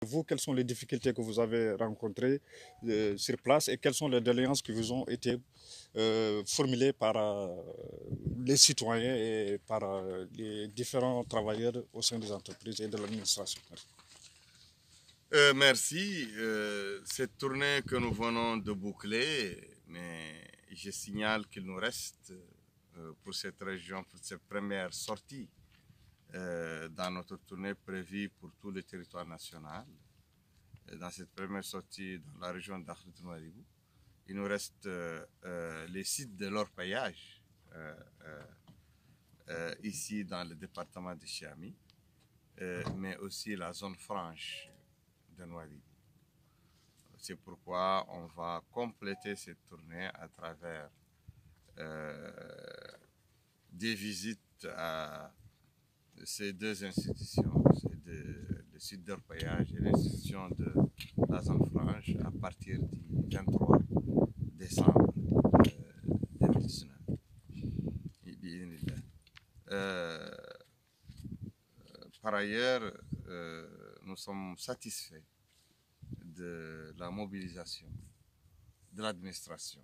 vous, quelles sont les difficultés que vous avez rencontrées sur place et quelles sont les doléances qui vous ont été formulées par les citoyens et par les différents travailleurs au sein des entreprises et de l'administration. Merci. Cette tournée que nous venons de boucler, mais je signale qu'il nous reste pour cette région, pour cette première sortie dans notre tournée prévue pour tout le territoire national. Dans cette première sortie dans la région d'Akhrit-Nouadhibou, il nous reste les sites de l'orpaillage ici dans le département de Chiami, mais aussi la zone franche de Nouadhibou. C'est pourquoi on va compléter cette tournée à travers des visites à ces deux institutions, le site d'orpaillage et l'institution de la zone franche à partir du 23 décembre 2019. Par ailleurs, nous sommes satisfaits de la mobilisation de l'administration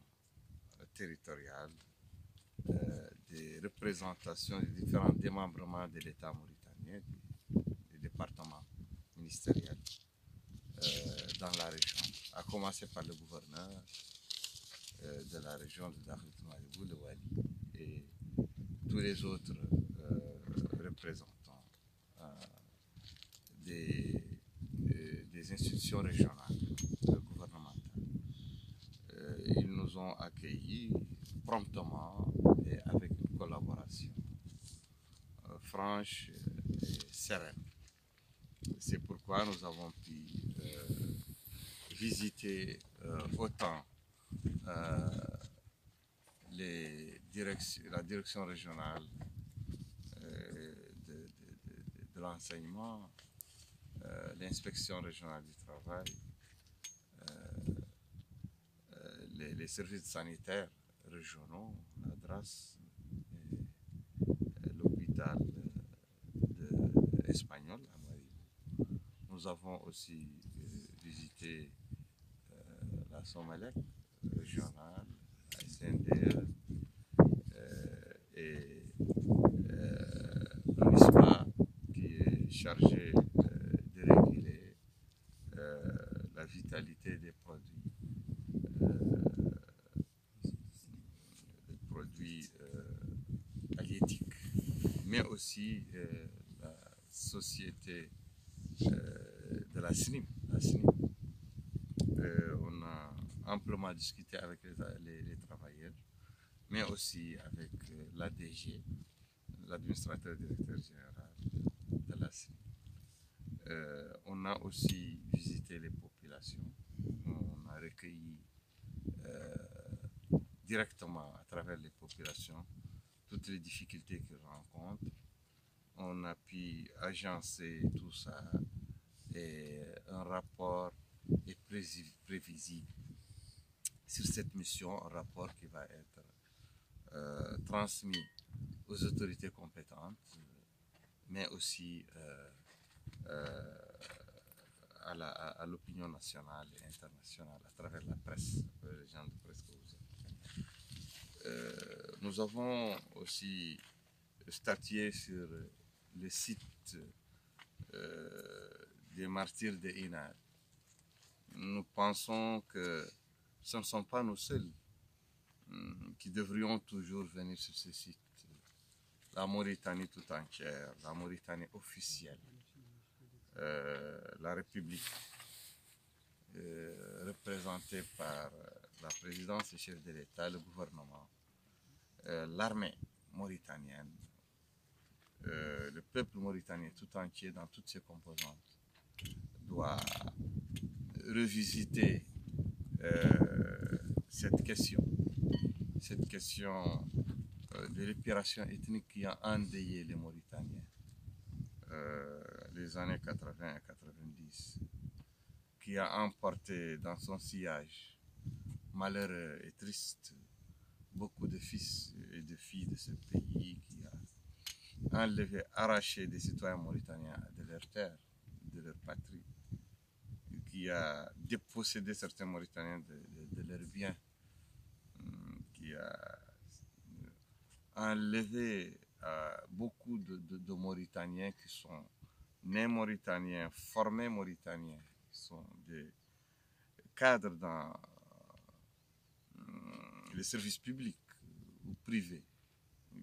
territoriale, des représentations des différents démembrements de l'État mauritanien, des départements ministériels dans la région, à commencer par le gouverneur de la région de Dakhli-Nouadhibou, le Wali, et tous les autres représentants des institutions régionales gouvernementales. Ils nous ont accueillis promptement et avec une collaboration franche et sereine. C'est pourquoi nous avons pu visiter autant la direction régionale de l'enseignement, l'inspection régionale du travail, les services sanitaires régionaux, la DRAS, et l'hôpital espagnol à Nouadhibou. Nous avons aussi visité la Somalec régionale, la SNDE et l'ONISPA qui est chargé de réguler la vitalité des produits halieutiques, mais aussi la société de la SNIM. On a amplement discuté avec les travailleurs, mais aussi avec l'ADG, l'administrateur directeur général de la SNIM. On a aussi visité les populations. On a recueilli directement à travers les populations toutes les difficultés qu'ils rencontrent. On a pu agencer tout ça et un rapport est prévisible sur cette mission, un rapport qui va être transmis aux autorités compétentes, mais aussi à l'opinion nationale et internationale à travers la presse, les gens de presse que vous êtes. Nous avons aussi statué sur le site des martyrs de Inad. Nous pensons que ce ne sont pas nous seuls qui devrions toujours venir sur ce site. La Mauritanie tout entière, la Mauritanie officielle, la République représentée par la présidence et chef de l'État, le gouvernement, l'armée mauritanienne, le peuple mauritanien tout entier dans toutes ses composantes doit revisiter cette question de l'épuration ethnique qui a endeuillé les Mauritaniens les années 80 et 90, qui a emporté dans son sillage malheureux et triste beaucoup de fils et de filles de ce pays, qui a enlevé, arraché des citoyens mauritaniens de leur terre, de leur patrie, qui a dépossédé certains Mauritaniens de leurs biens, qui a enlevé beaucoup de Mauritaniens qui sont nés Mauritaniens, formés Mauritaniens, qui sont des cadres dans les services publics ou privés,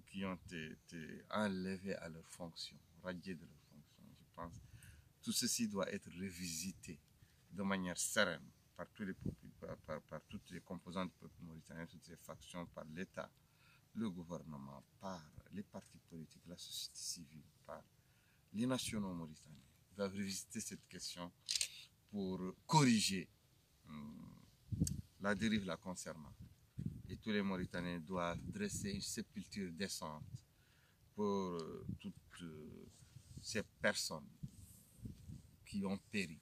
qui ont été enlevés à leurs fonctions, radiés de leurs fonctions. Je pense que tout ceci doit être revisité de manière sereine par tous les par toutes les composantes du peuple mauritanien, toutes les factions, par l'État, le gouvernement, par les partis politiques, la société civile, par les nationaux mauritaniens. Ils doivent revisiter cette question pour corriger la dérive la concernant. Et tous les Mauritaniens doivent dresser une sépulture décente pour toutes ces personnes qui ont péri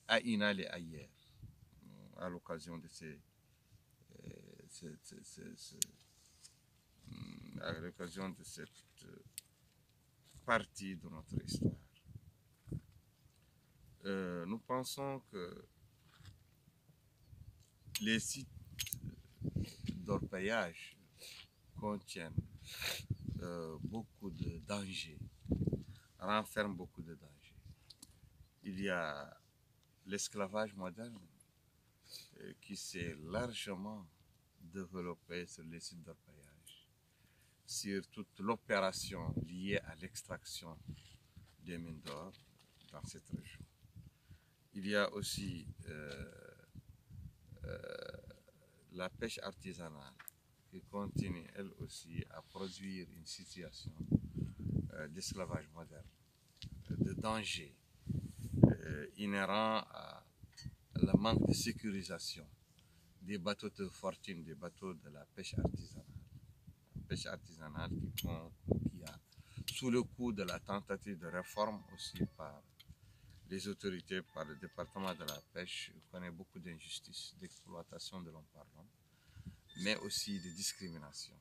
à Inal et ailleurs à l'occasion de à l'occasion de cette partie de notre histoire. Nous pensons que les sites d'orpaillage contiennent beaucoup de dangers, renferment beaucoup de dangers. Il y a l'esclavage moderne qui s'est largement développé sur les sites d'orpaillage, sur toute l'opération liée à l'extraction des mines d'or dans cette région. Il y a aussi la pêche artisanale qui continue elle aussi à produire une situation d'esclavage moderne, de danger inhérent à le manque de sécurisation des bateaux de fortune, des bateaux de la pêche artisanale. La pêche artisanale qui a, sous le coup de la tentative de réforme aussi par les autorités, par le département de la pêche, connaît beaucoup d'injustices, d'exploitation de l'homme par l'homme, mais aussi de discrimination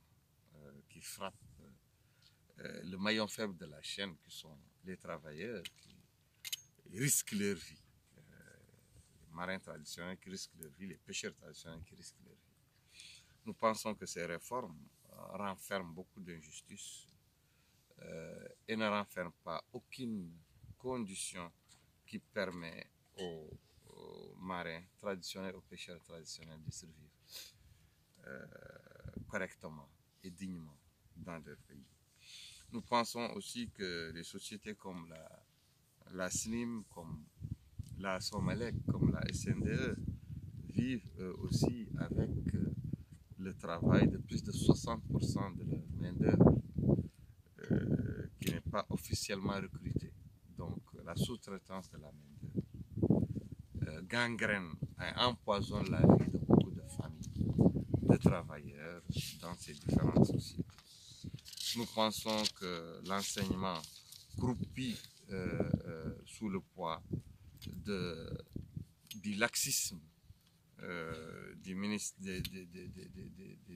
qui frappent le maillon faible de la chaîne, qui sont les travailleurs qui risquent leur vie. Les marins traditionnels qui risquent leur vie, les pêcheurs traditionnels qui risquent leur vie. Nous pensons que ces réformes renferment beaucoup d'injustices et ne renferment pas aucune condition qui permet aux marins traditionnels, aux pêcheurs traditionnels de survivre correctement et dignement dans leur pays. Nous pensons aussi que les sociétés comme la SNIM, comme la Somalec, comme la SNDE vivent aussi avec le travail de plus de 60% de leur main-d'œuvre qui n'est pas officiellement recrutée. Donc la sous-traitance de la main-d'œuvre gangrène et empoisonne la vie de beaucoup de familles, de travailleurs dans ces différentes sociétés. Nous pensons que l'enseignement croupit sous le poids du laxisme des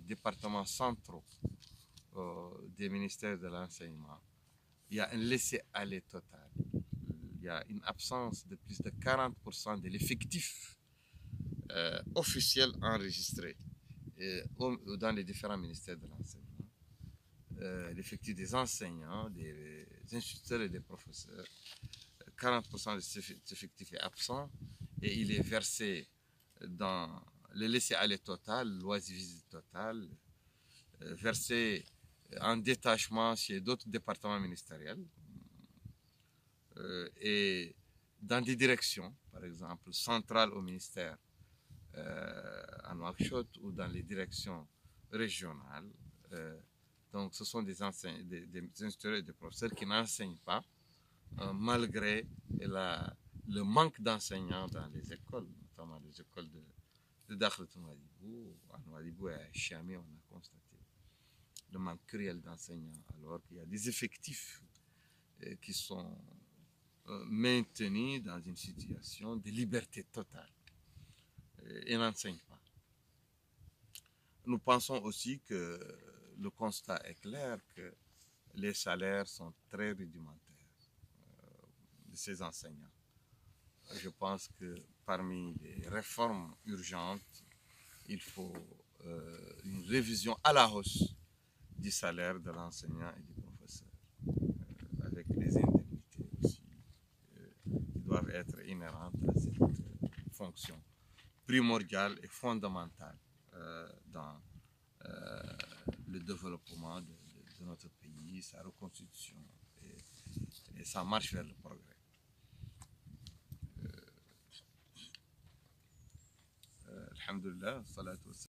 départements centraux des ministères de l'enseignement. Il y a un laisser-aller total. Il y a une absence de plus de 40% de l'effectif officiel enregistré dans les différents ministères de l'enseignement. L'effectif des enseignants, des instituteurs et des professeurs, 40% de cet effectif est absent et il est versé dans le laisser-aller total, l'oisivisme total, versé en détachement chez d'autres départements ministériels et dans des directions, par exemple, centrales au ministère à Nouakchott ou dans les directions régionales. Donc, ce sont des instituteurs et des professeurs qui n'enseignent pas, malgré le manque d'enseignants dans les écoles, notamment les écoles de Dakhlet Nouadhibou. À Nouadhibou et à Chiamé, on a constaté le manque cruel d'enseignants, alors qu'il y a des effectifs qui sont maintenus dans une situation de liberté totale et n'enseignent pas. Nous pensons aussi que le constat est clair que les salaires sont très rudimentaires de ces enseignants. je pense que parmi les réformes urgentes, il faut une révision à la hausse du salaire de l'enseignant et du professeur, avec les indemnités aussi, qui doivent être inhérentes à cette fonction primordiale et fondamentale dans le développement de notre pays, sa reconstitution et sa marche vers le progrès. Alhamdulillah, salatu wassalam.